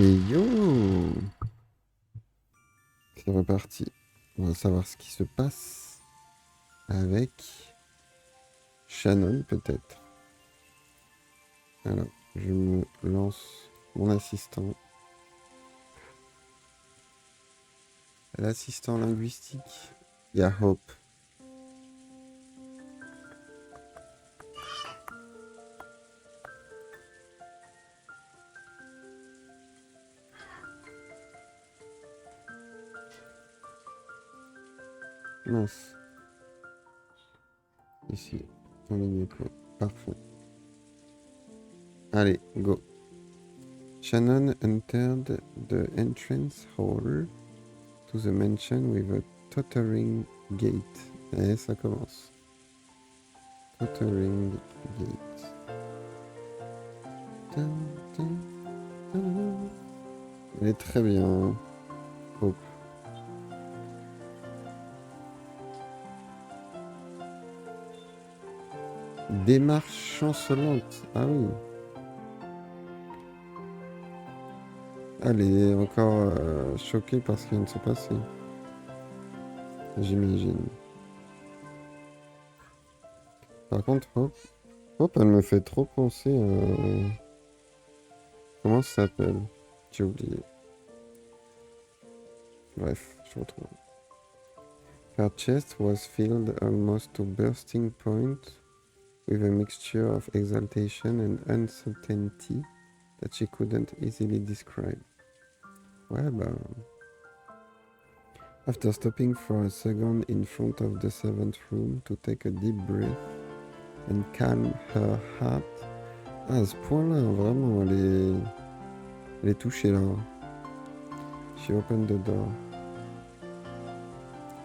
Et yo! C'est reparti. On va savoir ce qui se passe avec Shannon, peut-être. Alors, je me lance mon assistant. L'assistant linguistique. Il y a Hope. Mince. Ici, Umineko. Parfait. Allez, go. Shannon entered the entrance hall to the mansion with a tottering gate. Et ça commence. Tottering gate. Dun, dun, dun. Elle est très bien. Hope. Démarche chancelante. Ah oui. Elle est encore choquée par ce qui vient de se passer. J'imagine. Par contre, Hope, elle me fait trop penser à... Comment ça s'appelle? J'ai oublié. Bref, je retrouve. Her chest was filled almost to bursting point with a mixture of exaltation and uncertainty that she couldn't easily describe. Ouais, bah... After stopping for a second in front of the servant room to take a deep breath and calm her heart. Ah, à ce point-là, vraiment, elle est touchée là. She opened the door.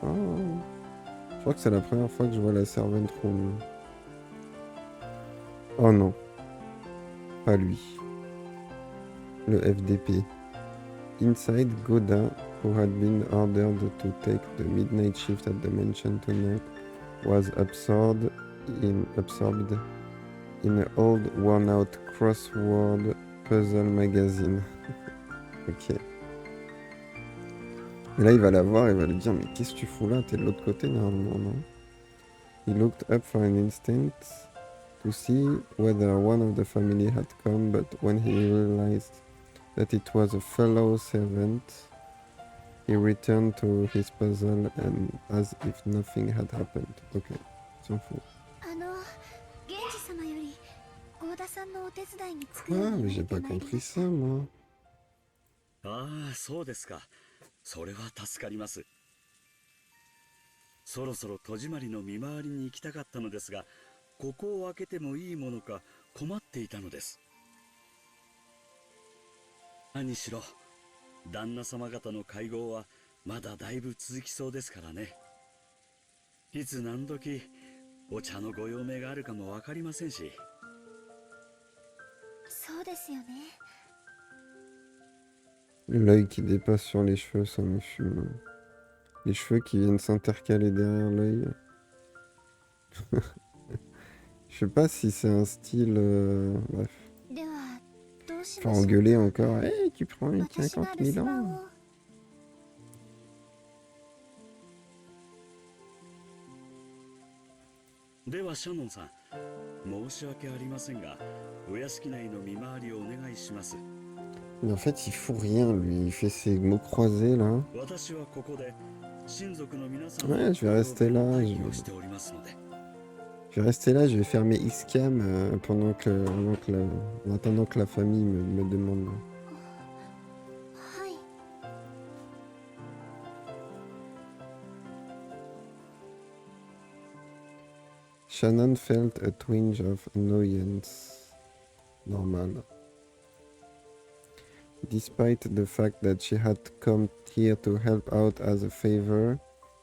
Oh. Je crois que c'est la première fois que je vois la servant room. Oh non, pas lui. Le FDP. Inside, Goda, who had been ordered to take the midnight shift at the mansion tonight, was absorbed in an old worn-out crossword puzzle magazine. Ok. Et là, il va la voir et va lui dire, mais qu'est-ce que tu fous là? T'es de l'autre côté, normalement, non? He looked up for an instant to see whether one of the family had come, but when he realized that it was a fellow servant, he returned to his puzzle and as if nothing had happened. Ok, s'en fout. Quoi? Mais j'ai pas compris ça, moi. Ah, そうですか。それは助かります。そろそろ戸締まりの見回りに行きたかったのですが、ここを開けてもいいものか困っていたのです。何しろ、旦那様方の会合はまだだいぶ続きそうですからね。いつ何時お茶のご用命があるかもわかりませんし。そうですよね。L'œil qui dépasse sur les cheveux, ça me fume. Les cheveux qui viennent s'intercaler derrière l'œil. Je sais pas si c'est un style... Bref. Faut engueuler encore. Hey, tu prends 50 000 ans. ではシャノンさん、申し訳ありませんが、お屋敷内の見回りをお願いします。 Mais en fait, il fout rien, lui. Il fait ses mots croisés, là. Ouais, je vais rester là. Je vais rester là, je vais faire mes iscam en attendant que la famille me demande. Shannon felt a twinge of annoyance. Normal. Despite the fact that she had come here to help out as a favor,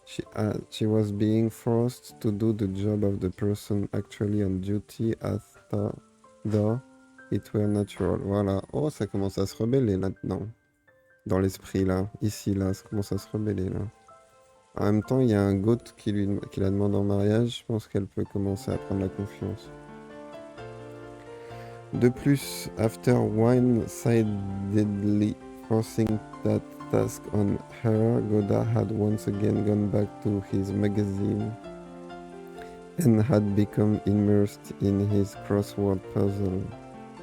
she was being forced to do the job of the person actually on duty as though it were natural. Voilà. Oh, ça commence à se rebeller là-dedans. Dans l'esprit, là. Ici, là, ça commence à se rebeller, là. En même temps, il y a un goat qui la demande en mariage. Je pense qu'elle peut commencer à prendre la confiance. De plus, after one-sidedly forcing that task on her, Godard had once again gone back to his magazine and had become immersed in his crossword puzzle.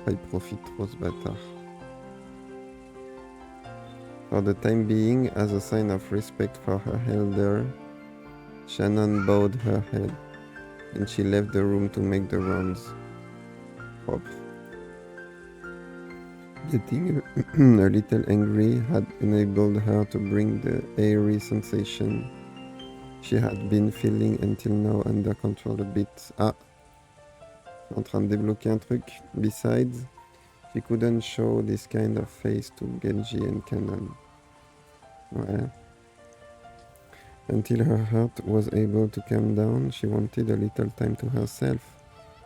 Il profite trop ce bâtard. For the time being, as a sign of respect for her elder, Shannon bowed her head, and she left the room to make the rounds. Propre. Getting a little angry had enabled her to bring the airy sensation she had been feeling until now under control a bit. Ah, en train de débloquer un truc. Besides, she couldn't show this kind of face to Genji and Kanan. Ouais. Until her heart was able to calm down, she wanted a little time to herself,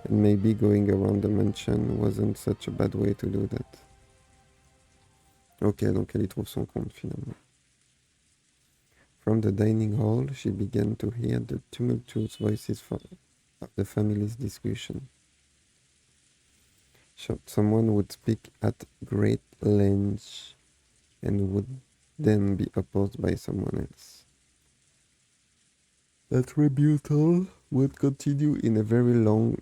and maybe going around the mansion wasn't such a bad way to do that. Ok, donc elle y trouve son compte finalement. From the dining hall, she began to hear the tumultuous voices of the family's discussion. Someone would speak at great length and would then be opposed by someone else. That rebuttal would continue in a very long,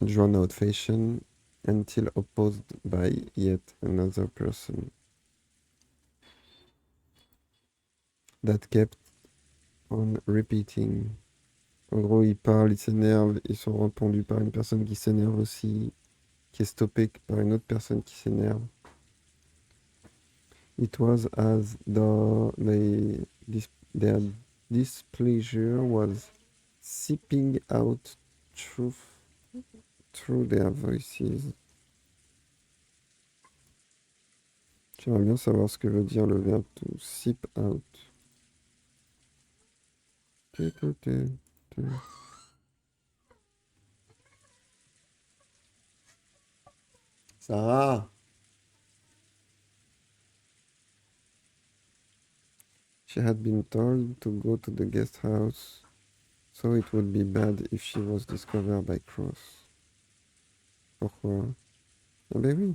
drawn-out fashion until opposed by yet another person. That kept on repeating. En gros, ils parlent, ils s'énervent, ils sont répondus par une personne qui s'énerve aussi, qui est stoppée par une autre personne qui s'énerve. It was as though their displeasure was seeping out through their voices. J'aimerais bien savoir ce que veut dire le verbe to seep out. Sarah! She had been told to go to the guest house, so it would be bad if she was discovered by Cross. Pourquoi? Ah ben oui.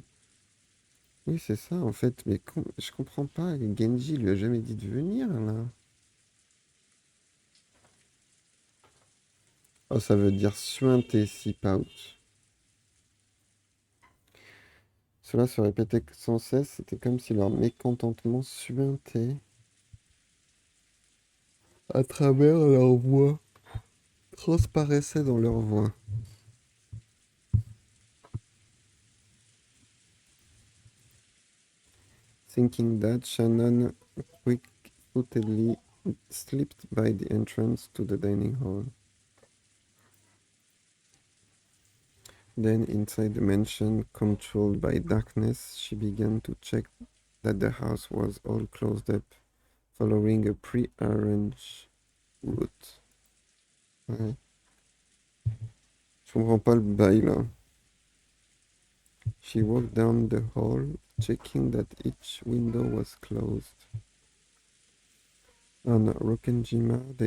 Oui, c'est ça, en fait. Mais je comprends pas. Genji lui a jamais dit de venir, là. Oh, ça veut dire suinter, sip out. Cela se répétait sans cesse. C'était comme si leur mécontentement suintait à travers leur voix. Transparaissait dans leur voix. Thinking that, Shannon quick-footedly slipped by the entrance to the dining hall. Then, inside the mansion, controlled by darkness, she began to check that the house was all closed up, following a pre-arranged route. Ouais. Je comprends pas le bail là. She walked down the hall, checking that each window was closed. On Rokkenjima,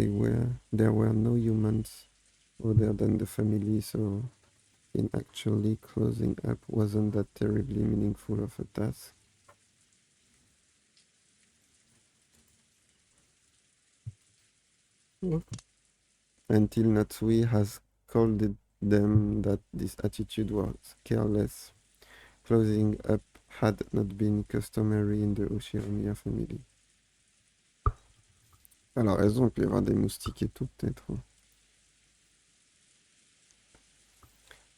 there were no humans other than the family, so in actually closing up wasn't that terribly meaningful of a task. Until Natsui has called them that this attitude was careless. Closing up had not been customary in the Ushinomiya family. Elle a raison, il peut y avoir des moustiques et tout, peut-être.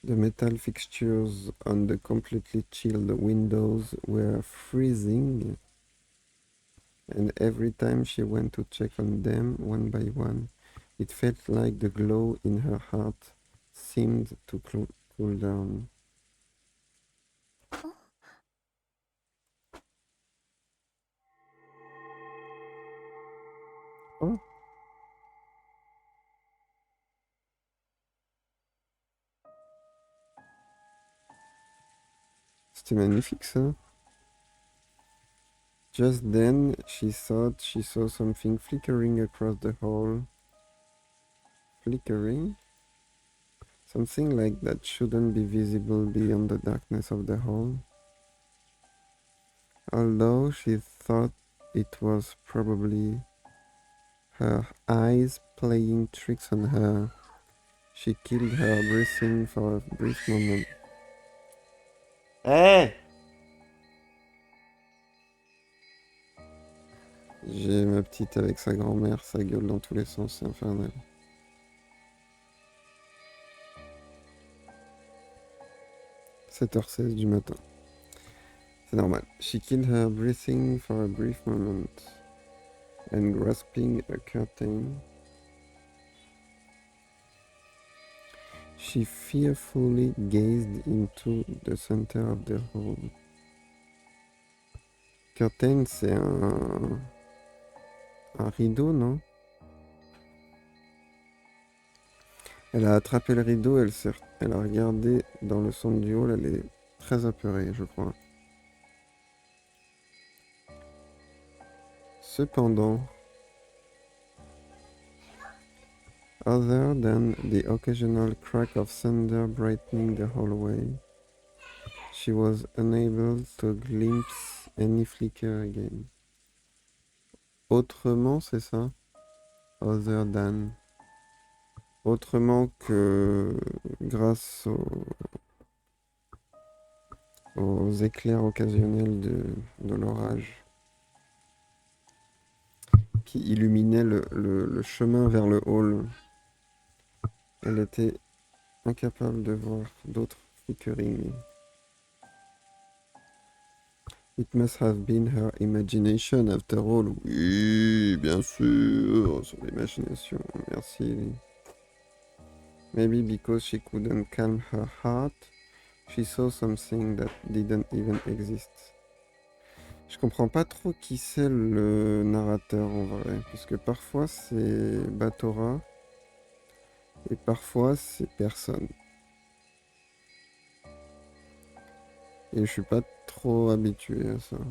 The metal fixtures on the completely chilled windows were freezing, and every time she went to check on them one by one, it felt like the glow in her heart seemed to cool down. Oh, c'était magnifique ça. Just then, she thought she saw something flickering across the hall. Flickering? Something like that shouldn't be visible beyond the darkness of the hall. Although she thought it was probably her eyes playing tricks on her, she killed her breathing for a brief moment. Hey! J'ai ma petite avec sa grand-mère, ça gueule dans tous les sens, c'est infernal. 7h16 du matin. C'est normal. She killed her breathing for a brief moment, and grasping a curtain, she fearfully gazed into the center of the hall. Curtain, c'est un rideau, non? Elle a attrapé le rideau, elle a regardé dans le centre du hall, elle est très apeurée, je crois. Cependant, other than the occasional crack of thunder brightening the hallway, she was unable to glimpse any flicker again. Autrement, c'est ça? Other than. Autrement que grâce aux éclairs occasionnels de l'orage qui illuminaient le chemin vers le hall. Elle était incapable de voir d'autres flickerings. It must have been her imagination after all. Oui, bien sûr, son imagination, merci. Maybe because she couldn't calm her heart, she saw something that didn't even exist. Je comprends pas trop qui c'est le narrateur en vrai, puisque parfois c'est Batora et parfois c'est personne. Et je suis pas trop habitué à ça. Du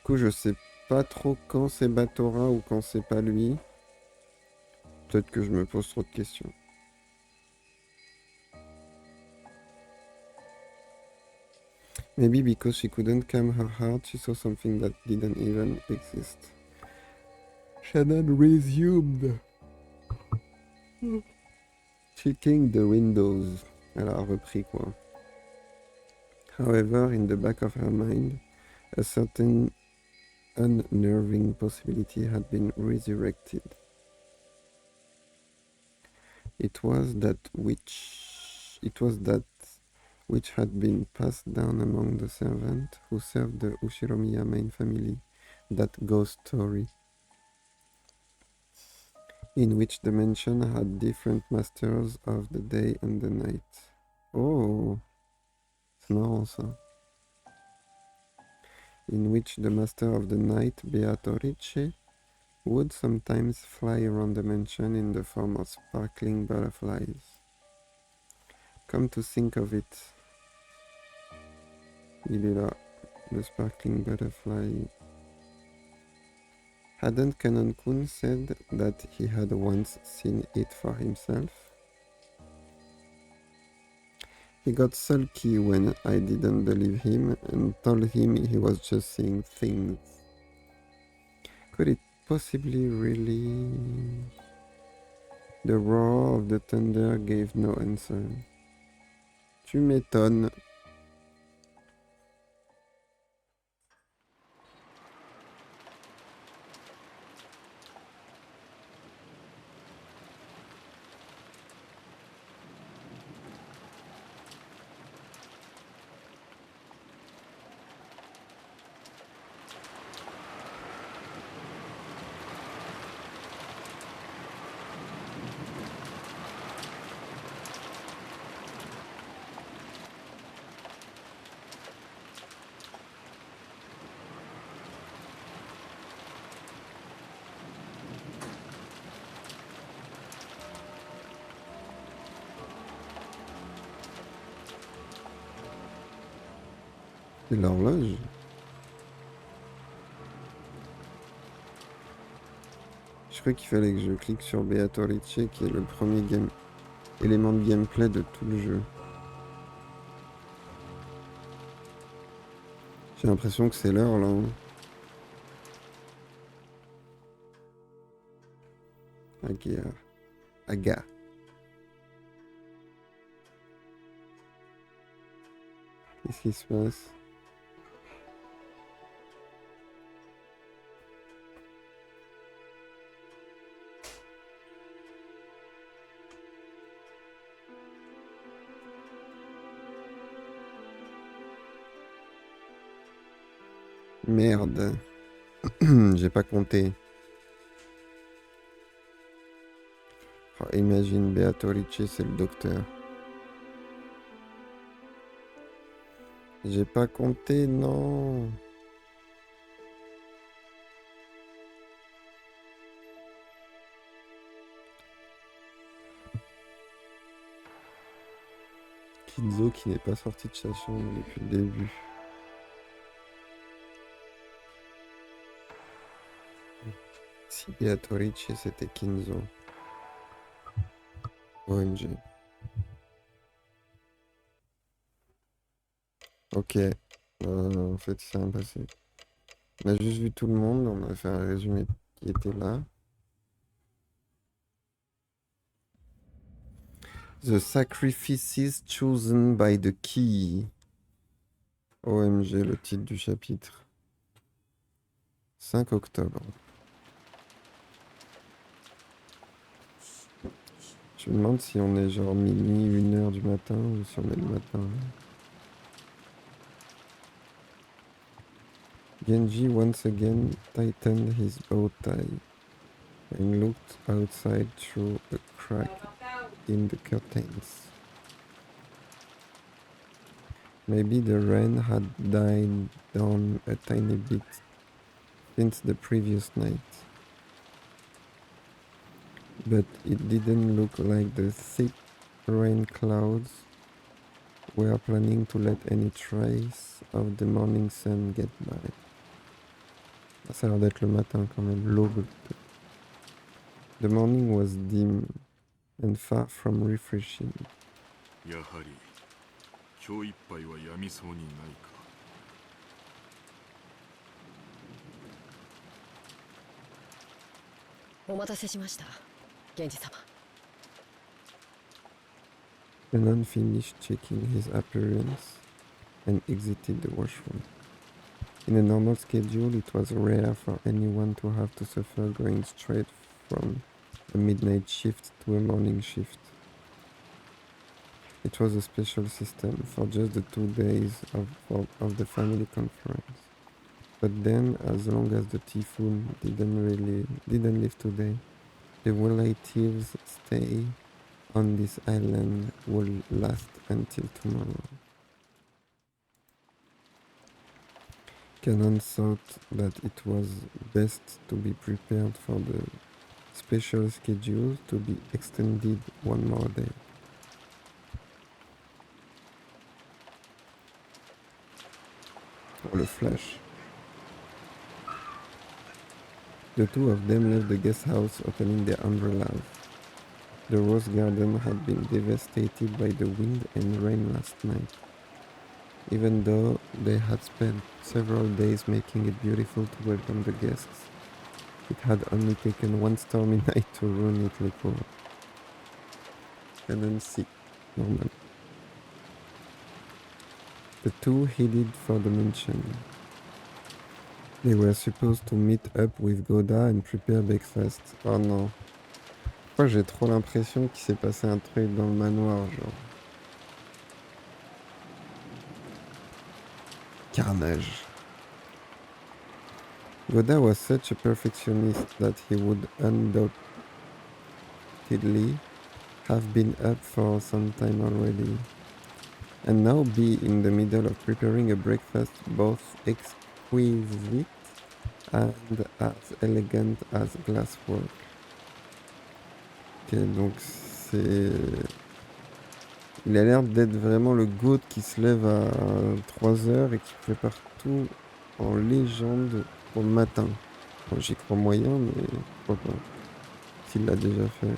coup, je sais pas trop quand c'est Batora ou quand c'est pas lui. Peut-être que je me pose trop de questions. Maybe because she couldn't calm her heart, she saw something that didn't even exist. Shannon resumed checking the windows. Elle a repris quoi. However, in the back of her mind, a certain unnerving possibility had been resurrected. It was that which had been passed down among the servants who served the Ushiromiya main family, that ghost story, in which the mansion had different masters of the day and the night. Oh, c'est marrant ça. In which the master of the night, Beatrice, would sometimes fly around the mansion in the form of sparkling butterflies. Come to think of it, il est là, le sparkling butterfly. Hadn't Kanon-kun said that he had once seen it for himself? He got sulky when I didn't believe him and told him he was just seeing things. Could it possibly really... The roar of the thunder gave no answer. Tu m'étonnes. C'est l'horloge. Je crois qu'il fallait que je clique sur Beatrice qui est le premier game. éléments de gameplay de tout le jeu. J'ai l'impression que c'est l'heure là. Hein. Aga. Aga. Qu'est-ce qui se passe? Merde. J'ai pas compté. Oh, imagine Beatrice, c'est le docteur. J'ai pas compté, non. Kinzo qui n'est pas sorti de sa chambre depuis le début. Si Beatrice c'était Kinzo. OMG. Ok. En fait, il s'est rien passé. On a juste vu tout le monde, on a fait un résumé qui était là. The Sacrifices Chosen by the Key. OMG, le titre du chapitre. 5 octobre. Je me demande si on est genre minuit, 1h du matin ou si on est le matin. Genji once again tightened his bow tie and looked outside through a crack in the curtains. Maybe the rain had died down a tiny bit since the previous night. But it didn't look like the thick rain clouds were planning to let any trace of the morning sun get by. Ça a l'air d'être le matin quand même, l'aube. The morning was dim and far from refreshing. やはり今日いっぱいはやみそうにないか。お待たせしました、源氏様。Renan finished checking his appearance and exited the washroom. In a normal schedule, it was rare for anyone to have to suffer going straight from a midnight shift to a morning shift. It was a special system for just the 2 days of the family conference. But then, as long as the typhoon didn't leave today, the relatives' stay on this island will last until tomorrow. Canon thought that it was best to be prepared for the special schedule to be extended one more day. Oh, le flash. The two of them left the guest house opening their umbrellas. The rose garden had been devastated by the wind and rain last night. Even though they had spent several days making it beautiful to welcome the guests, it had only taken one stormy night to ruin it, les pauvres. Canon C. Normal. The two headed for the mansion. They were supposed to meet up with Goda and prepare breakfast. Oh non. Pourquoi j'ai trop l'impression qu'il s'est passé un truc dans le manoir, genre. Carnage. Goda was such a perfectionist that he would undoubtedly have been up for some time already, and now be in the middle of preparing a breakfast both exquisite and as elegant as glasswork. Ok, donc c'est... Il a l'air d'être vraiment le GOAT qui se lève à 3h et qui prépare tout en légende pour le matin. Bon, j'y crois moyen, mais pourquoi pas. S'il l'a déjà fait.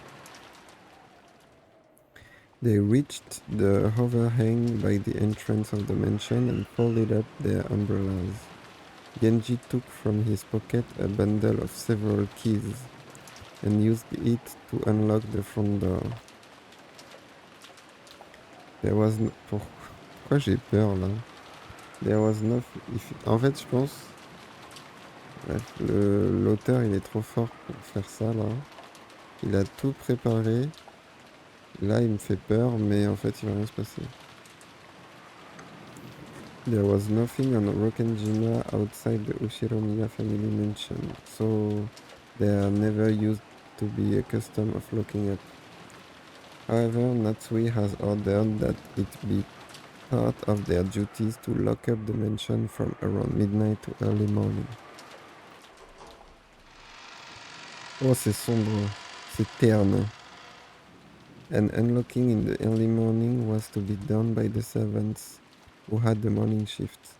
They reached the overhang by the entrance of the mansion and folded up their umbrellas. Genji took from his pocket a bundle of several keys and used it to unlock the front door. There was no... Pourquoi j'ai peur là? There was no... En fait, je pense... Bref, l'auteur il est trop fort pour faire ça là. Il a tout préparé. Là, il me fait peur, mais en fait, il va rien se passer. There was nothing on Rokkenjima outside the Ushiromiya family mansion, so they are never used to be accustomed of locking up. However, Natsui has ordered that it be part of their duties to lock up the mansion from around midnight to early morning. Oh, c'est sombre, c'est terne. And unlocking in the early morning was to be done by the servants who had the morning shift.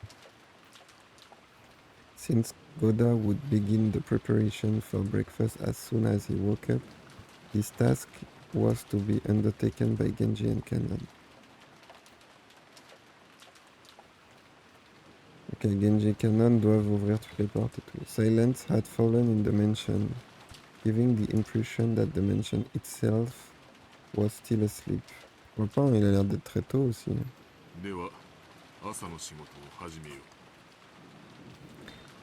Since Goda would begin the preparation for breakfast as soon as he woke up, his task was to be undertaken by Genji and Kanan. Ok, Genji et Kanan doivent ouvrir toutes les portes et tout. Silence had fallen in the mansion, giving the impression that the mansion itself was still asleep. Je vois pas, il a l'air d'être très tôt aussi. では朝の仕事を始めよ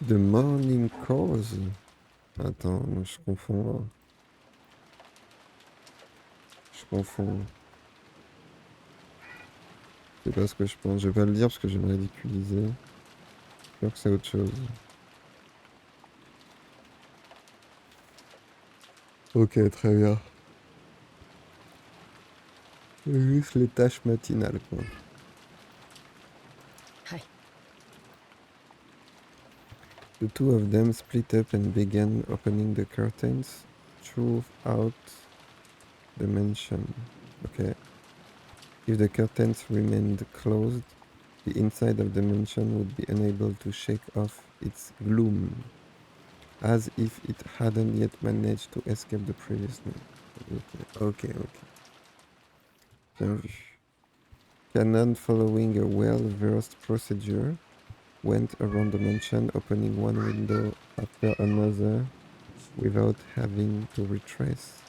う。 The morning course. Attends, non, je confonds là. Je confonds. C'est pas ce que je pense. Je vais pas le dire parce que je vais me ridiculiser. Je crois que c'est autre chose. Ok, très bien. Juste les tâches matinales, quoi. はい。 The two of them split up and began opening the curtains throughout the mansion. Okay. If the curtains remained closed, the inside of the mansion would be unable to shake off its gloom, as if it hadn't yet managed to escape the previous night. Okay. Bien vu. Kanan, following a well-versed procedure, went around the mansion, opening one window after another, without having to retrace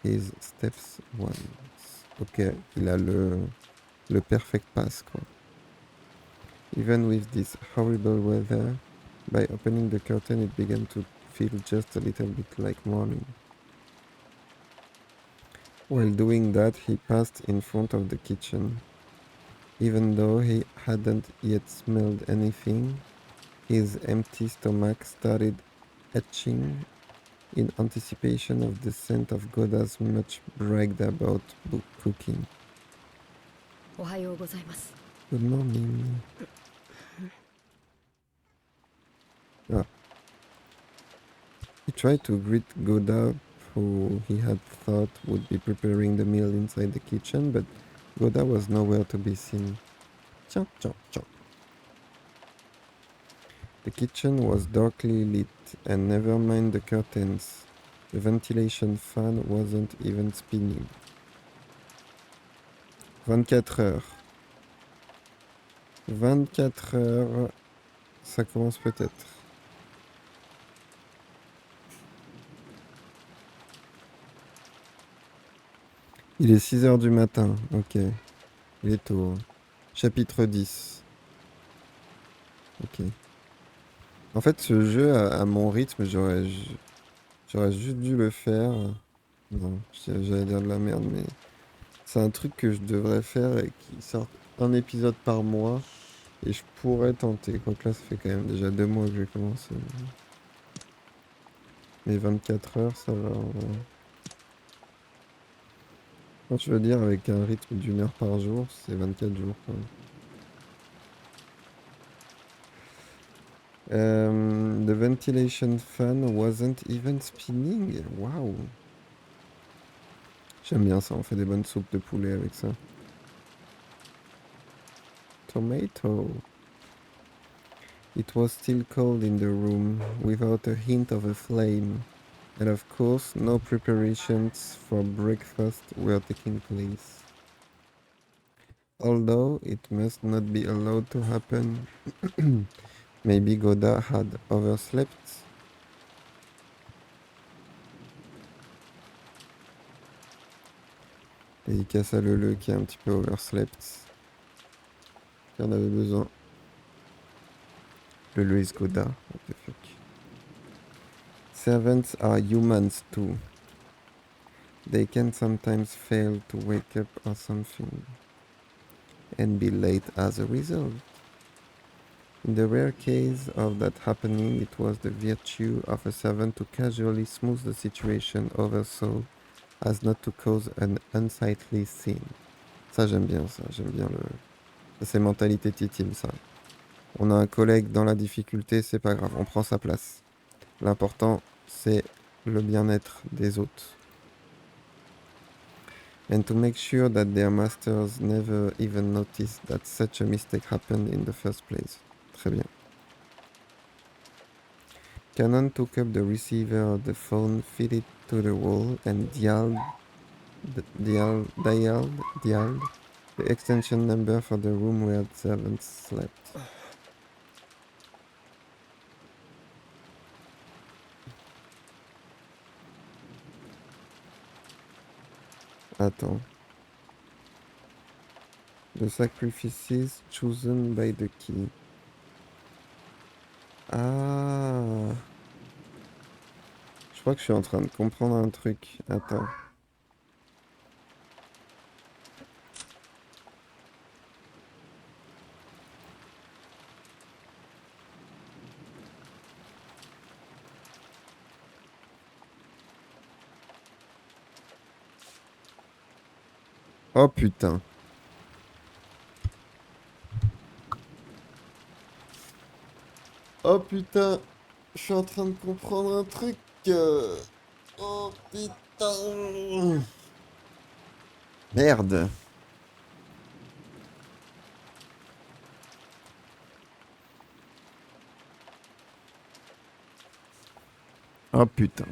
his steps once. Ok, il a le perfect pass, quoi. Even with this horrible weather, by opening the curtain it began to feel just a little bit like morning. While doing that, he passed in front of the kitchen. Even though he hadn't yet smelled anything, his empty stomach started etching in anticipation of the scent of Goda's much bragged about cooking. おはようございます。 Good morning. Ah. He tried to greet Goda, who he had thought would be preparing the meal inside the kitchen, but Goda was nowhere to be seen. Chop, chop, chop. The kitchen was darkly lit, and never mind the curtains, the ventilation fan wasn't even spinning. 24 heures. 24 heures, ça commence peut-être. Il est 6 heures du matin, ok. Il est tôt. Chapitre 10. Ok. En fait, ce jeu, à mon rythme, j'aurais juste dû le faire. Non, j'allais dire de la merde, mais c'est un truc que je devrais faire et qui sort un épisode par mois. Et je pourrais tenter. Quoique là, ça fait quand même déjà 2 mois que j'ai commencé. Mais 24 heures, ça va. Quand tu veux dire avec un rythme d'1 heure par jour, c'est 24 jours quand même. The ventilation fan wasn't even spinning. Waouh. J'aime bien ça, on fait des bonnes soupes de poulet avec ça. Tomato. It was still cold in the room, without a hint of a flame. And of course, no preparations for breakfast were taking place. Although it must not be allowed to happen. Maybe Goda had overslept. Dédicace à Lele qui a un petit peu overslept. Qui en avait besoin. Lele is Goda. What the fuck. Servants are humans too. They can sometimes fail to wake up or something. And be late as a result. In the rare case of that happening, it was the virtue of a servant to casually smooth the situation over so as not to cause an unsightly scene. Ça, j'aime bien ça. J'aime bien le... Ça, c'est mentalité titime, ça. On a un collègue dans la difficulté, c'est pas grave, on prend sa place. L'important, c'est le bien-être des autres. And to make sure that their masters never even noticed that such a mistake happened in the first place. Très bien. Cannon took up the receiver of the phone, fit it to the wall, and dialed the extension number for the room where the servants slept. Attends. The sacrifices chosen by the king. Ah. Je crois que je suis en train de comprendre un truc. Attends. Oh putain. Oh putain. Je suis en train de comprendre un truc. Oh putain. Merde. Oh putain.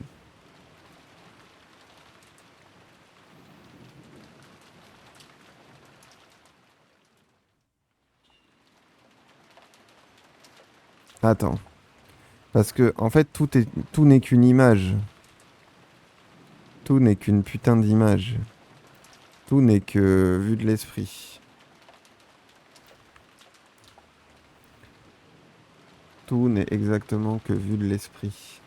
Attends. Parce que, en fait, tout n'est qu'une image. Tout n'est qu'une putain d'image. Tout n'est que vue de l'esprit. Tout n'est exactement que vue de l'esprit.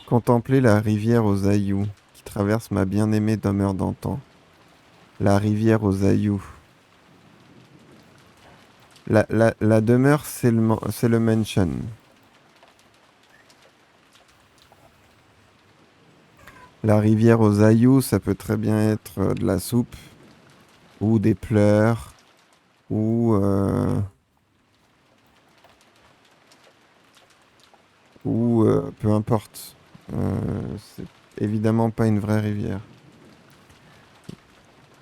Contempler la rivière aux aïeux qui traverse ma bien-aimée demeure d'antan. La rivière aux aïeux. La demeure, c'est le mansion. La rivière aux aïeux, ça peut très bien être de la soupe, ou des pleurs, ou peu importe. C'est évidemment pas une vraie rivière.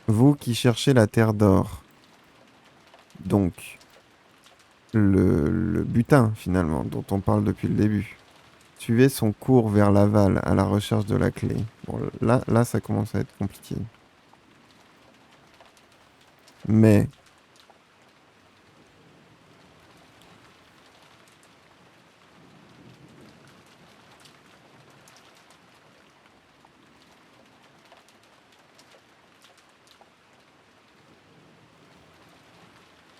Vous qui cherchez la terre d'or, donc le butin finalement dont on parle depuis le début, suivez son cours vers l'aval à la recherche de la clé. Bon, là ça commence à être compliqué. Mais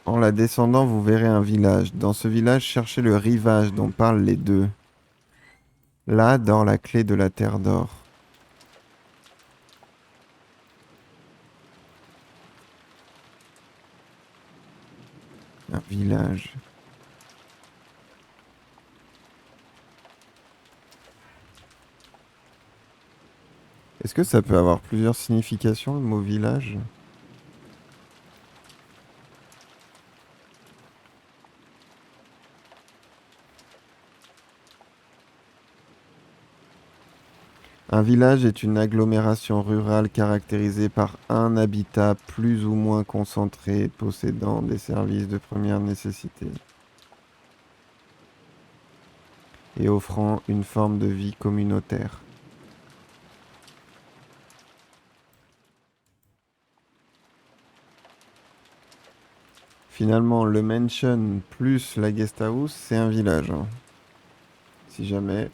en la descendant, vous verrez un village. Dans ce village, cherchez le rivage dont parlent les deux. Là dort la clé de la terre d'or. Un village. Est-ce que ça peut avoir plusieurs significations, le mot village? Un village est une agglomération rurale caractérisée par un habitat plus ou moins concentré possédant des services de première nécessité et offrant une forme de vie communautaire. Finalement, le mansion plus la guest house, c'est un village. Hein. Si jamais.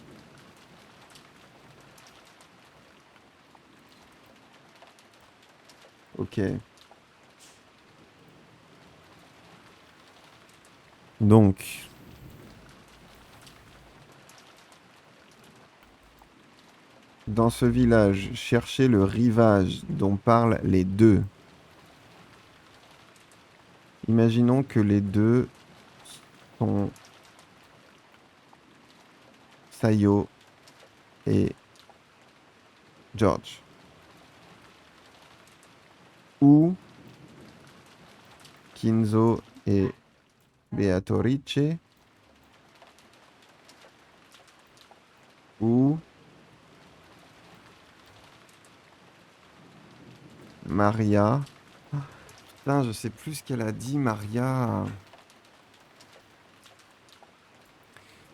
Ok. Donc, dans ce village, cherchez le rivage dont parlent les deux. Imaginons que les deux sont Sayo et George. Ou Kinzo et Beatrice. Ou Maria. Putain, je sais plus ce qu'elle a dit, Maria.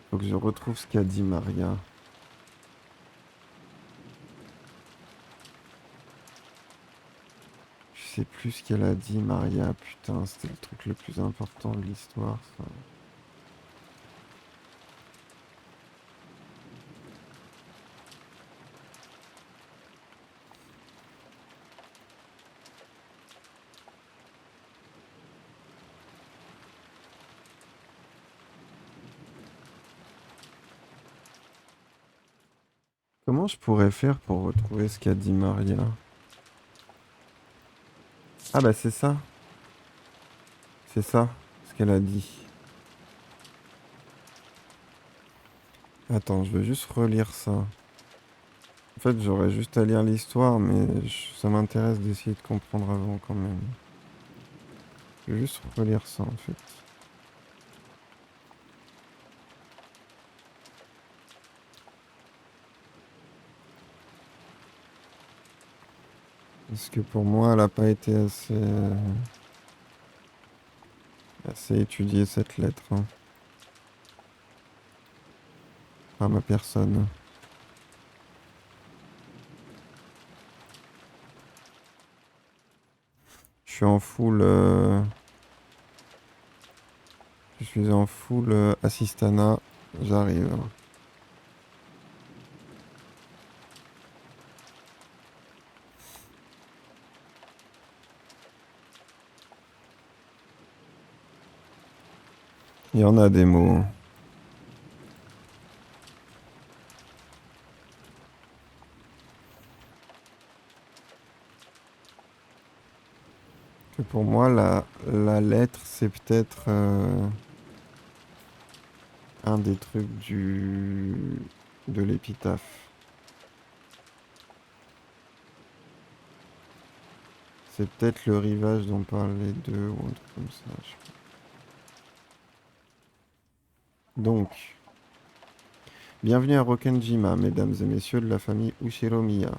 Faut que je retrouve ce qu'a dit Maria. Je sais plus ce qu'elle a dit, Maria. Putain, c'était le truc le plus important de l'histoire, ça. Comment je pourrais faire pour retrouver ce qu'a dit Maria? Ah bah c'est ça. C'est ça, ce qu'elle a dit. Attends, je veux juste relire ça. En fait, j'aurais juste à lire l'histoire, mais ça m'intéresse d'essayer de comprendre avant quand même. Je vais juste relire ça en fait. Parce que pour moi, elle n'a pas été assez étudiée cette lettre. Hein. Par ma personne. Je suis en full. Je suis en full assistana. J'arrive. Il y en a des mots. Que pour moi, la lettre, c'est peut-être un des trucs de l'épitaphe. C'est peut-être le rivage dont parlent les deux ou un truc comme ça. Je sais pas. Donc, bienvenue à Rokenjima, mesdames et messieurs de la famille Ushiromiya.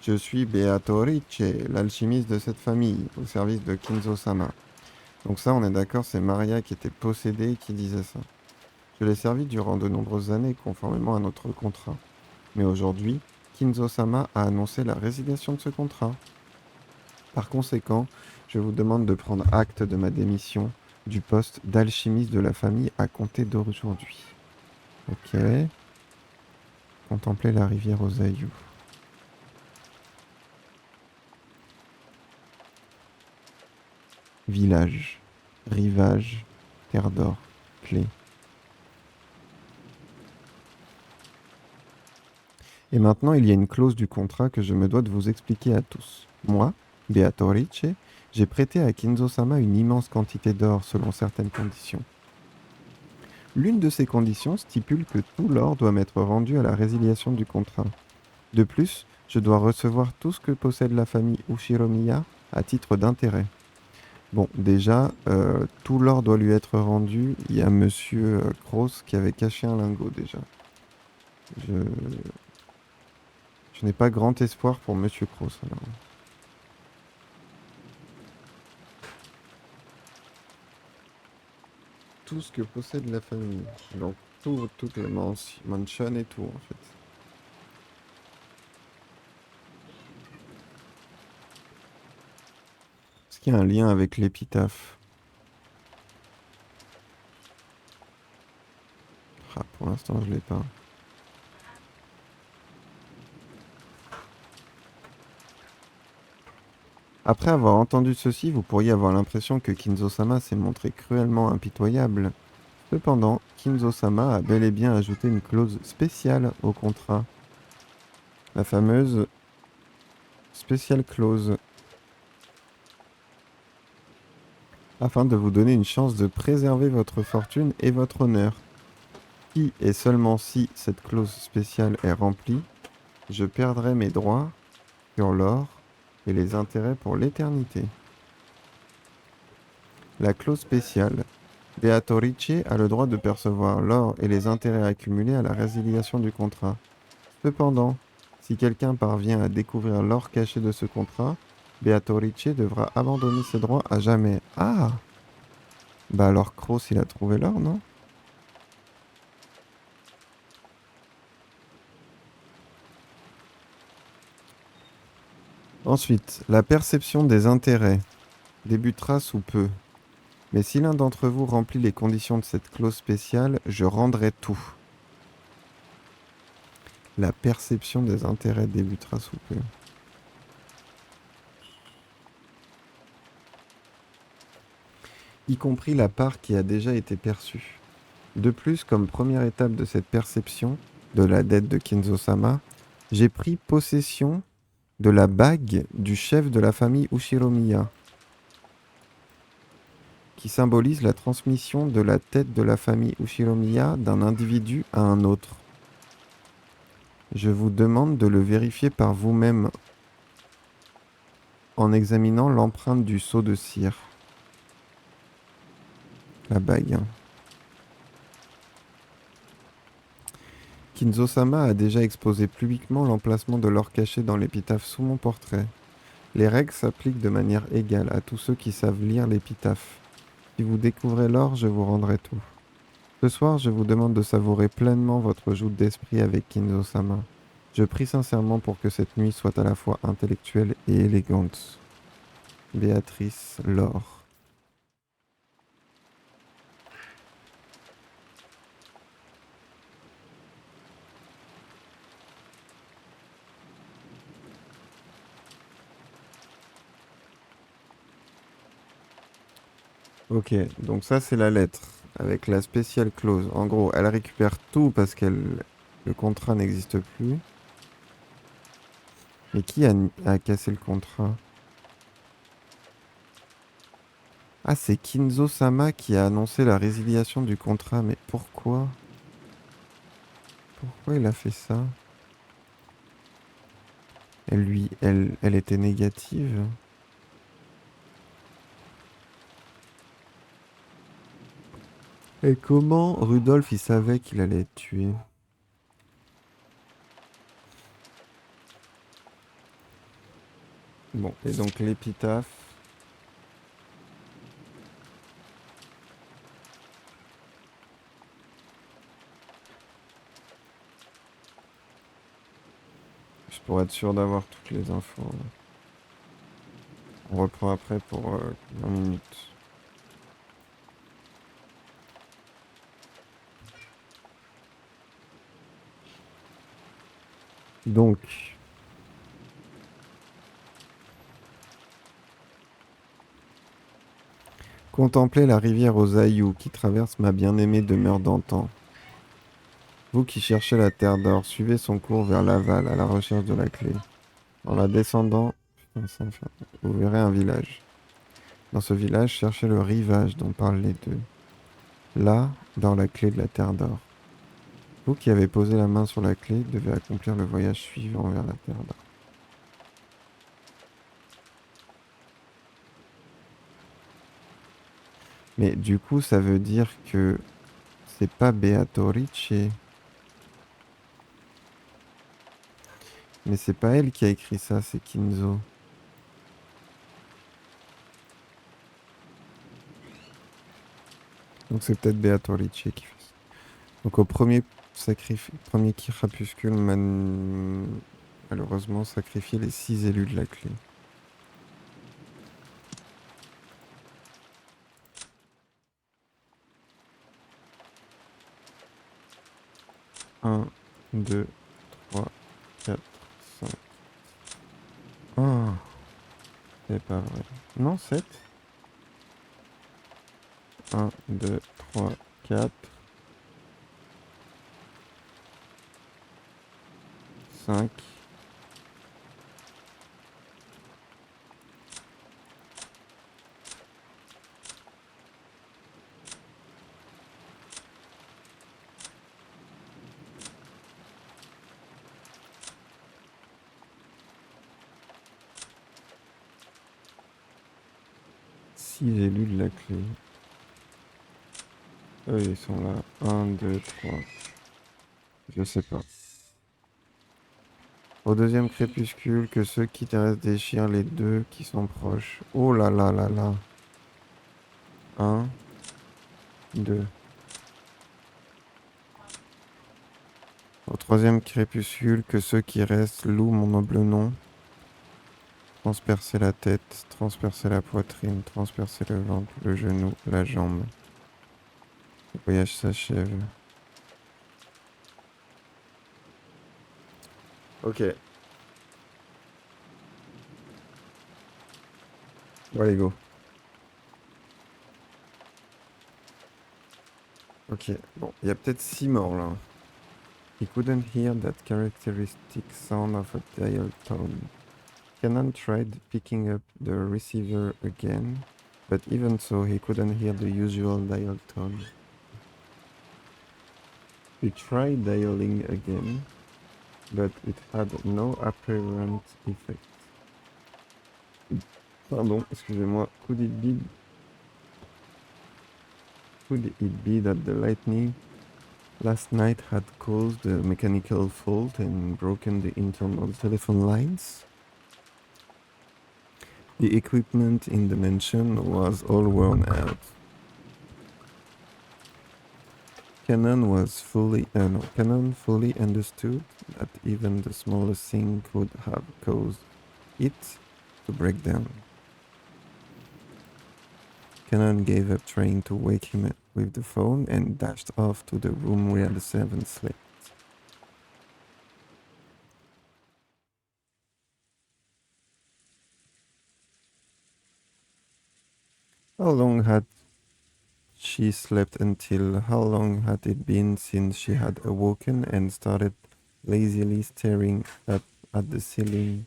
Je suis Beatrice, l'alchimiste de cette famille, au service de Kinzo-sama. Donc ça, on est d'accord, c'est Maria qui était possédée et qui disait ça. Je l'ai servi durant de nombreuses années, conformément à notre contrat. Mais aujourd'hui, Kinzo-sama a annoncé la résiliation de ce contrat. Par conséquent, je vous demande de prendre acte de ma démission du poste d'alchimiste de la famille à compter d'aujourd'hui. Ok. Contempler la rivière aux Aïeux. Village, rivage, terre d'or, clé. Et maintenant, il y a une clause du contrat que je me dois de vous expliquer à tous. Moi, Beatrice, j'ai prêté à Kinzo-sama une immense quantité d'or selon certaines conditions. L'une de ces conditions stipule que tout l'or doit m'être rendu à la résiliation du contrat. De plus, je dois recevoir tout ce que possède la famille Ushiromiya à titre d'intérêt. Bon, déjà, tout l'or doit lui être rendu. Il y a Monsieur Cross qui avait caché un lingot déjà. Je, je n'ai pas grand espoir pour Monsieur Cross alors. Tout ce que possède la famille. Donc toute la mansion et tout en fait. Est-ce qu'il y a un lien avec l'épitaphe? l'instant, je l'ai pas. Après avoir entendu ceci, vous pourriez avoir l'impression que Kinzo-sama s'est montré cruellement impitoyable. Cependant, Kinzo-sama a bel et bien ajouté une clause spéciale au contrat. La fameuse Special Clause. Afin de vous donner une chance de préserver votre fortune et votre honneur. Si et seulement si cette clause spéciale est remplie, je perdrai mes droits sur l'or et les intérêts pour l'éternité. La clause spéciale. Beatrice a le droit de percevoir l'or et les intérêts accumulés à la résiliation du contrat. Cependant, si quelqu'un parvient à découvrir l'or caché de ce contrat, Beatrice devra abandonner ses droits à jamais. Ah! Bah alors Kroos il a trouvé l'or, non? Ensuite, la perception des intérêts débutera sous peu. Mais si l'un d'entre vous remplit les conditions de cette clause spéciale, je rendrai tout. La perception des intérêts débutera sous peu. Y compris la part qui a déjà été perçue. De plus, comme première étape de cette perception de la dette de Kinzo-sama, j'ai pris possession de la bague du chef de la famille Ushiromiya, qui symbolise la transmission de la tête de la famille Ushiromiya d'un individu à un autre. Je vous demande de le vérifier par vous-même en examinant l'empreinte du sceau de cire. La bague. Hein. Kinzo-sama a déjà exposé publiquement l'emplacement de l'or caché dans l'épitaphe sous mon portrait. Les règles s'appliquent de manière égale à tous ceux qui savent lire l'épitaphe. Si vous découvrez l'or, je vous rendrai tout. Ce soir, je vous demande de savourer pleinement votre joute d'esprit avec Kinzo-sama. Je prie sincèrement pour que cette nuit soit à la fois intellectuelle et élégante. Béatrice Laure. Ok, donc ça c'est la lettre avec la spéciale clause. En gros, elle récupère tout parce que le contrat n'existe plus. Mais qui a cassé le contrat? Ah, c'est Kinzo-sama qui a annoncé la résiliation du contrat. Mais pourquoi? Pourquoi il a fait ça? Elle était négative. Et comment Rudolph il savait qu'il allait être tué? Bon, et donc l'épitaphe. Juste pour être sûr d'avoir toutes les infos. On reprend après pour 1 minute. Donc, contemplez la rivière aux aïeux qui traverse ma bien-aimée demeure d'antan. Vous qui cherchez la terre d'or, suivez son cours vers l'aval à la recherche de la clé. En la descendant, vous verrez un village. Dans ce village, cherchez le rivage dont parlent les deux. Là, dans la clé de la terre d'or. Vous qui avez posé la main sur la clé devez accomplir le voyage suivant vers la terre d'or. Mais du coup, ça veut dire que c'est pas Beatrice. Mais c'est pas elle qui a écrit ça, c'est Kinzo. Donc c'est peut-être Beatrice qui fait ça. Donc au premier crépuscule, malheureusement sacrifier les 6 élus de la clé. 1, 2, 3, 4, 5. Oh, c'est pas vrai. Non, 7. 1, 2, 3, 4, 5. Si élus de la clé. Eux, ils sont là. 1, 2, 3. Je sais pas. Au deuxième crépuscule, que ceux qui te restent déchirent les deux qui sont proches. Oh là là là là. 1, 2. Au troisième crépuscule, que ceux qui restent louent mon noble nom. Transpercer la tête, transpercer la poitrine, transpercer le ventre, le genou, la jambe. Le voyage s'achève. Ok. Bon, allez, go. Ok. Bon, il y a peut-être 6 morts là. He couldn't hear that characteristic sound of a dial tone. Cannon tried picking up the receiver again, but even so, he couldn't hear the usual dial tone. He tried dialing again, but it had no apparent effect. Pardon, excusez-moi. Could it be that the lightning last night had caused a mechanical fault and broken the internal telephone lines? The equipment in the mansion was all worn out. Cannon fully understood that even the smallest thing could have caused it to break down. Cannon gave up trying to wake him with the phone and dashed off to the room where the servant slept. How long had she slept until? How long had it been since she had awoken and started lazily staring up at the ceiling?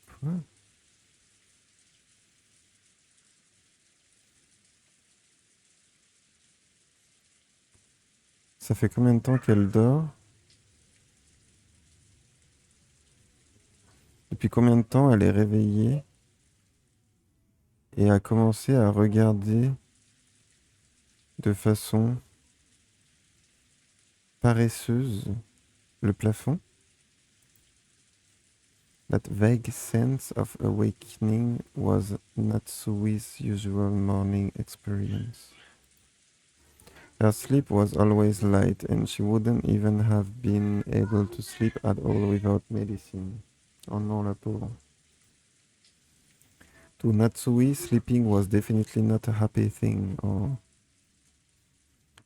Quoi? Ça fait combien de temps qu'elle dort? Depuis combien de temps elle est réveillée et a commencé à regarder de façon paresseuse le plafond? That vague sense of awakening was Natsui's usual morning experience. Her sleep was always light, and she wouldn't even have been able to sleep at all without medicine. Oh non, la pauvre. To Natsui, sleeping was definitely not a happy thing. Oh.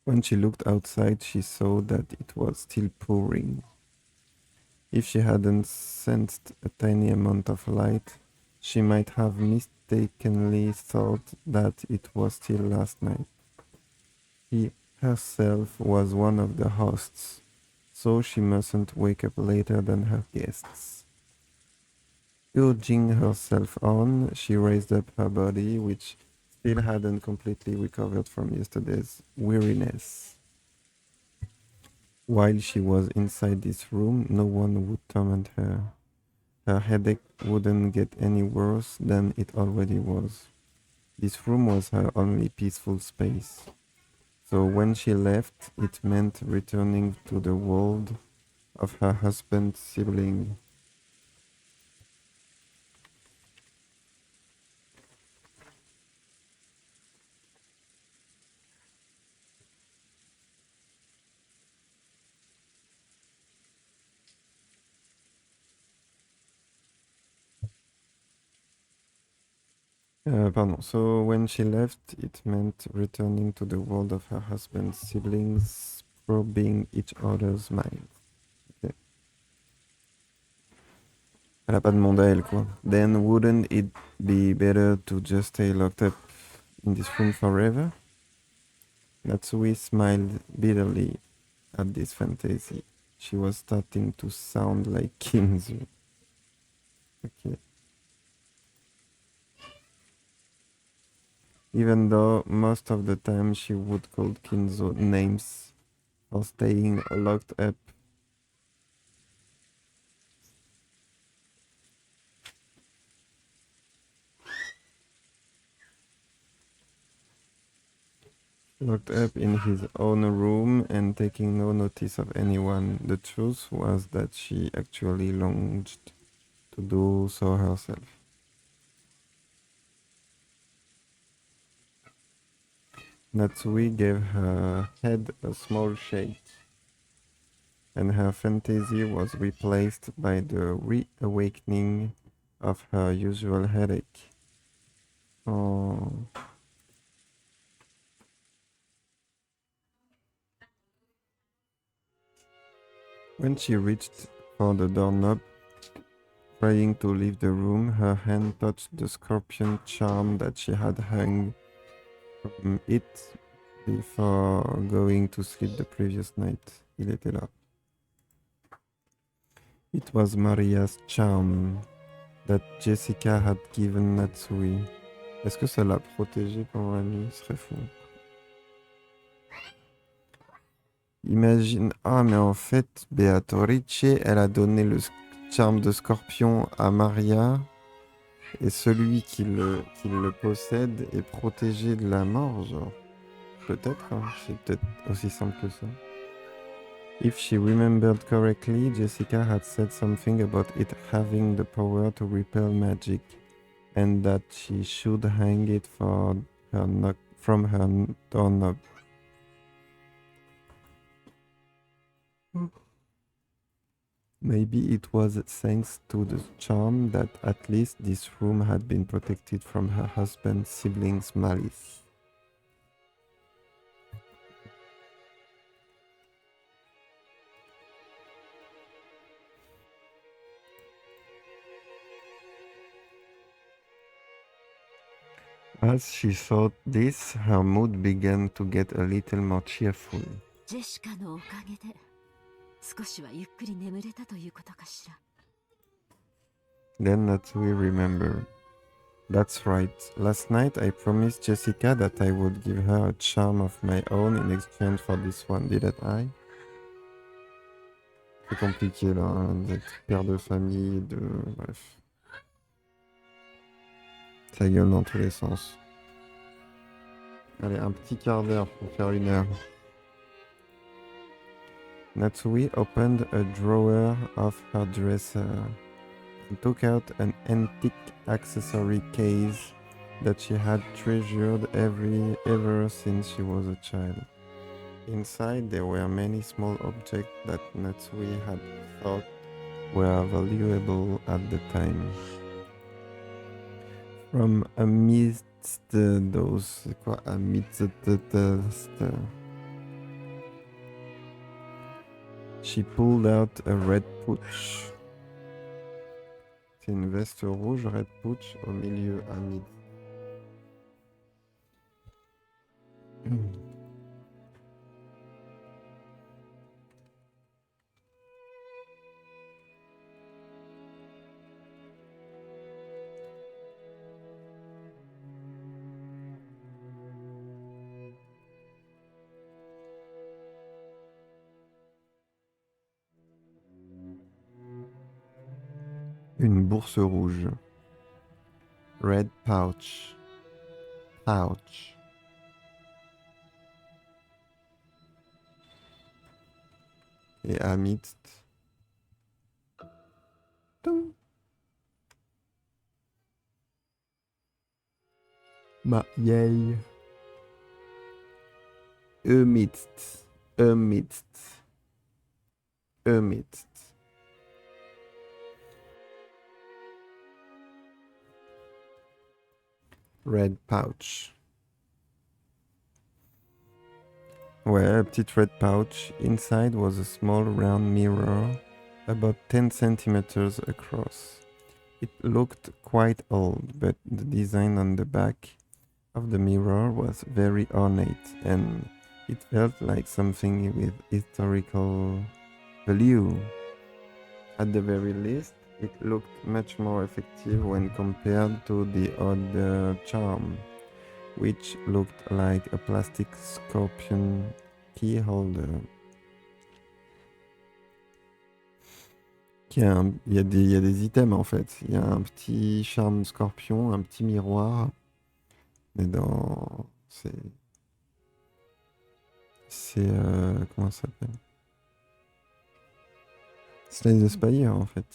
When she looked outside, she saw that it was still pouring. If she hadn't sensed a tiny amount of light, she might have mistakenly thought that it was still last night. She herself was one of the hosts, so she mustn't wake up later than her guests. Urging herself on, she raised up her body, which still hadn't completely recovered from yesterday's weariness. While she was inside this room, no one would torment her. Her headache wouldn't get any worse than it already was. This room was her only peaceful space. So when she left, it meant returning to the world of her husband's sibling. Pardon. So when she left, it meant returning to the world of her husband's siblings. probing each other's minds. Okay. Elle a pas de monde à elle, quoi. Then wouldn't it be better to just stay locked up in this room forever? Natsui smiled bitterly at this fantasy. She was starting to sound like Kinzu. Okay. Even though most of the time she would call Kinzo names for staying locked up. Locked up in his own room and taking no notice of anyone. The truth was that she actually longed to do so herself. Natsui gave her head a small shake, and her fantasy was replaced by the reawakening of her usual headache. Oh. When she reached for the doorknob, trying to leave the room, her hand touched the scorpion charm that she had hung from it before going to sleep the previous night. Il était là. It was Maria's charm that Jessica had given Natsui. Est-ce que ça l'a protégée pendant la nuit? Ce serait fou. Imagine... Ah, mais en fait, Beatrice, elle a donné le charme de scorpion à Maria. Et celui qui le possède est protégé de la mort, genre. Peut-être, hein, c'est peut-être aussi simple que ça. If she remembered correctly, Jessica had said something about it having the power to repel magic, and that she should hang it from her doorknob. Maybe it was thanks to the charm that at least this room had been protected from her husband's siblings' malice. As she thought this, her mood began to get a little more cheerful. ジェシカのおかげで少しはゆっくり眠れたということかしら。 Then Natsui remembered. That's right. Last night I promised Jessica that I would give her a charm of my own in exchange for this one, didn't I? C'est compliqué là, hein, d'être père de famille, de... Bref. Ça gueule dans tous les sens. Allez, un petit quart d'heure pour faire une heure. Natsui opened a drawer of her dresser and took out an antique accessory case that she had treasured ever since she was a child. Inside there were many small objects that Natsui had thought were valuable at the time. From amidst those... Quoi? Amidst she pulled out a red pooch. C'est une veste rouge, red pooch, au milieu amid. Une bourse rouge. Red pouch. Pouch. Et amidst... Toum. Ma yay. Amidst. Amidst. Amidst. Red pouch. Ouais, a petite red pouch. Inside was a small round mirror, about 10 centimeters across. It looked quite old, but the design on the back of the mirror was very ornate and it felt like something with historical value. At the very least, it looked much more effective when compared to the other charm, which looked like a plastic scorpion key holder. Il y a des items en fait. Il y a un petit charme scorpion, un petit miroir. Mais dans. C'est. Comment ça s'appelle? Slay the Spire en fait.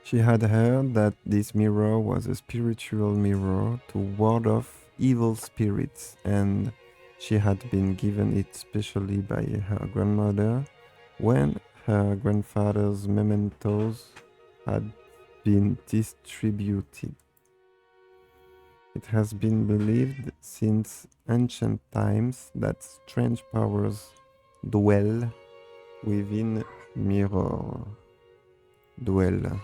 She had heard that this mirror was a spiritual mirror to ward off evil spirits, and she had been given it specially by her grandmother when her grandfather's mementos had been distributed. It has been believed since ancient times that strange powers dwell within mirror. Dwell.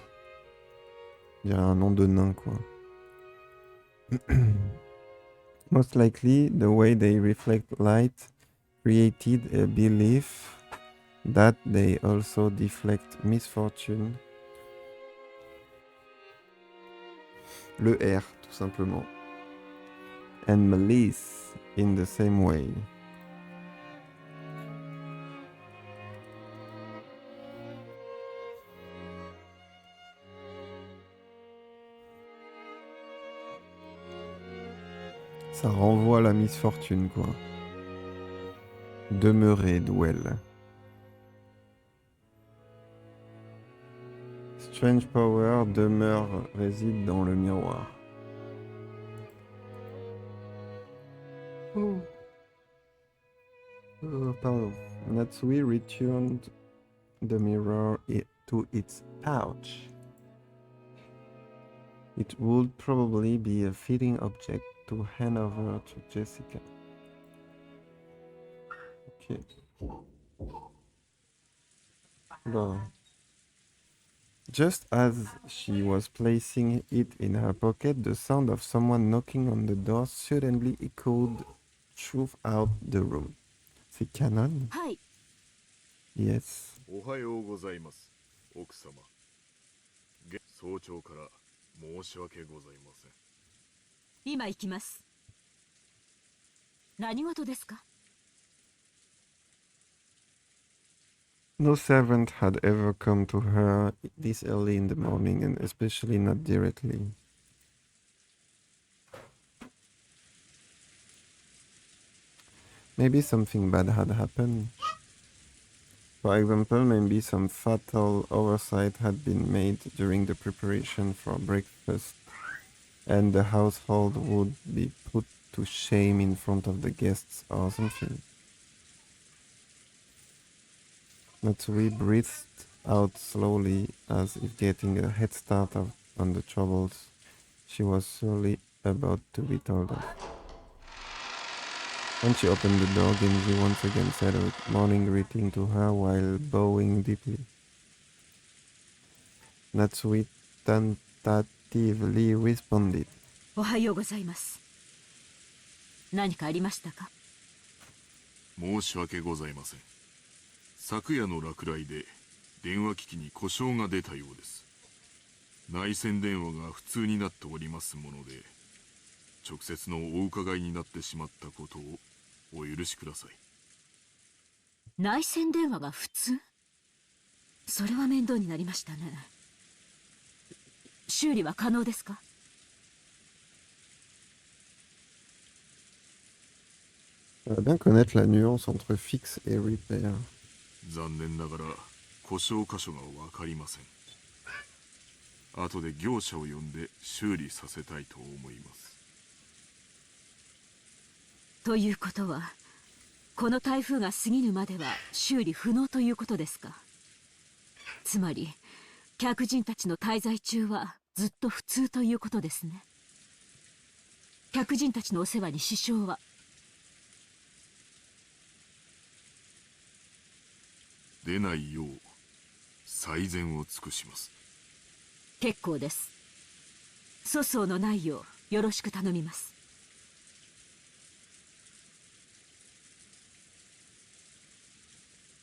Il y a un nom de nain, quoi. Most likely, the way they reflect light created a belief that they also deflect misfortune. Le R, tout simplement. And malice in the same way. Ça renvoie à la misfortune, quoi. Demeurer, dwell. Strange power demeure, réside dans le miroir. Oh. Pardon. Natsui returned the mirror to its pouch. It would probably be a fitting object to hand over to Jessica. Okay. Well, just as she was placing it in her pocket, the sound of someone knocking on the door suddenly echoed throughout the room. C'est canon? はい。 Yes. おはようございます、奥様。早朝から申し訳ございません。今行きます。何事ですか？ No servant had ever come to her this early in the morning, and especially not directly. Maybe something bad had happened. For example, maybe some fatal oversight had been made during the preparation for breakfast, and the household would be put to shame in front of the guests or something. Natsui breathed out slowly, as if getting a head start on the troubles she was surely about to be told of. When she opened the door, Genji once again said a morning greeting to her while bowing deeply. Natsui tentatively responded. おはようございます。何かありましたか？申し訳ございません。昨夜の落雷で電話機器に故障が出たようです。内線電話が不通になっておりますもので、直接のお伺いになってしまったことをお許しください。内線電話が普通？それは面倒になりましたね。修理は可能ですかOn va bien connaître la nuance entre fixe et repair. 残念ながら故障箇所が分かりません。後で業者を呼んで修理させたいと思います。ということは、この台風が過ぎるまでは修理不能ということですか？つまり、客人たちの滞在中はずっと普通ということですね。客人たちのお世話に支障は？出ないよう最善を尽くします。結構です。粗相のないようよろしく頼みます。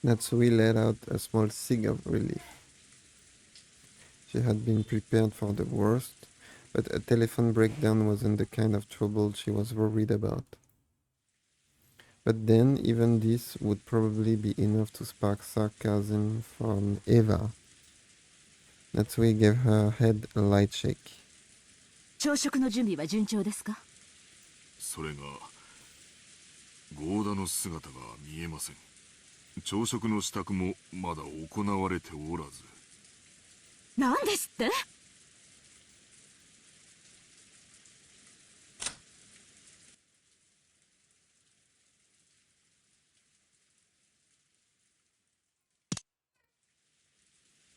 Natsui let out a small sigh of relief. She had been prepared for the worst, but a telephone breakdown wasn't the kind of trouble she was worried about. But then, even this would probably be enough to spark sarcasm from Eva. Natsui gave her head a light shake. 朝食の準備は順調ですか？それがゴーダの姿が見えません。朝食の支度もまだ行われておらず。なんですって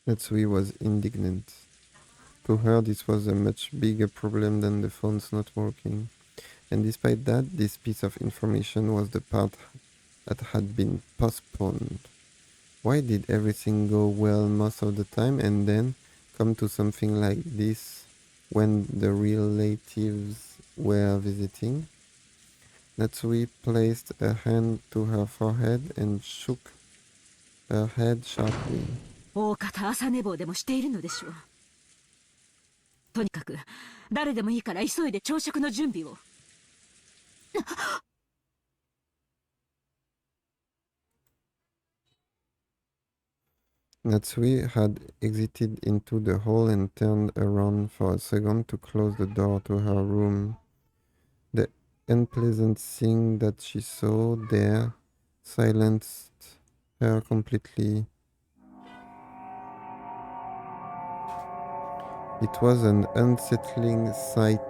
？Natsui was indignant. To her, this was a much bigger problem than the phones not working. And despite that, this piece of information was the part that had been postponed. Why did everything go well most of the time and then come to something like this when the relatives were visiting? Natsui placed a hand to her forehead and shook her head sharply. 大方朝寝坊でもしているのでしょう。とにかく誰でもいいから急いで朝食の準備を。Natsui had exited into the hall and turned around for a second to close the door to her room. The unpleasant thing that she saw there silenced her completely. It was an unsettling sight,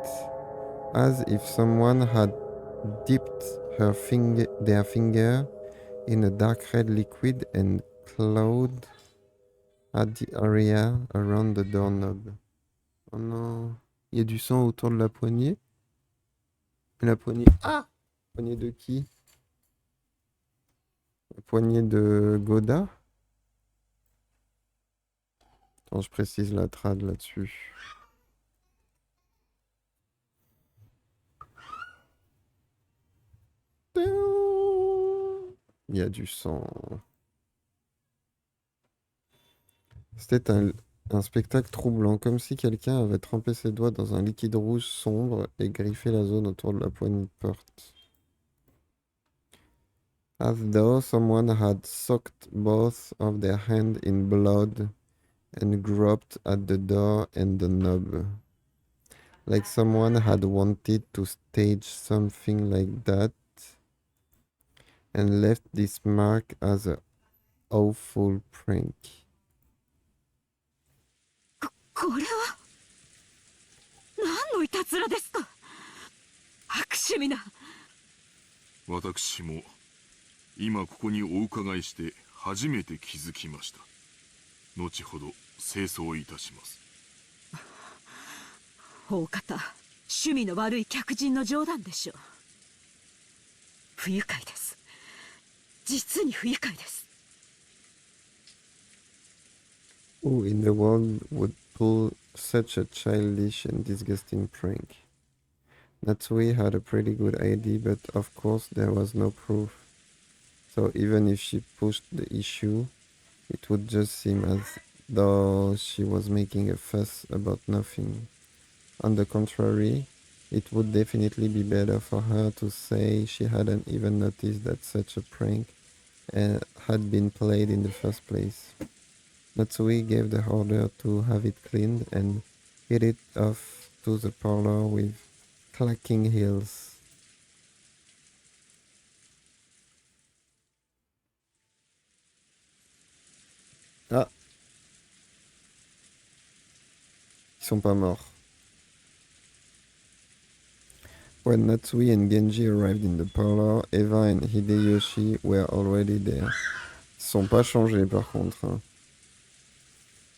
as if someone had dipped their finger in a dark red liquid and clawed at the area around the doorknob. Oh non, il y a du sang autour de la poignée. La poignée. Ah! Poignée de qui? La poignée de Goda? Attends, je précise la trad là-dessus. Il y a du sang. C'était un spectacle troublant, comme si quelqu'un avait trempé ses doigts dans un liquide rouge sombre et griffé la zone autour de la poignée de porte. As though someone had soaked both of their hands in blood and groped at the door and the knob. Like someone had wanted to stage something like that and left this mark as an awful prank. これは何のいたずらですか？悪趣味な。私も今ここにお伺いして初めて気づきました。後ほど清掃いたします。大方趣味の悪い客人の冗談でしょう。不愉快です。実に不愉快です。Who in the world would pull such a childish and disgusting prank? Natsui had a pretty good idea, but of course there was no proof. So even if she pushed the issue, it would just seem as though she was making a fuss about nothing. On the contrary, it would definitely be better for her to say she hadn't even noticed that such a prank had been played in the first place. Natsui gave the order to have it cleaned and hit it off to the parlor with clacking heels. Ah, ils sont pas morts. When Natsui and Genji arrived in the parlor, Eva and Hideyoshi were already there. Ils sont pas changés par contre, hein.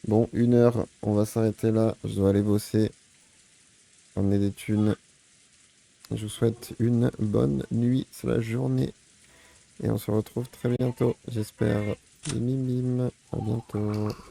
Bon, 1 heure, on va s'arrêter là. Je dois aller bosser. Emmener des thunes. Je vous souhaite une bonne nuit, c'est la journée. Et on se retrouve très bientôt, j'espère. Bim bim bim. À bientôt.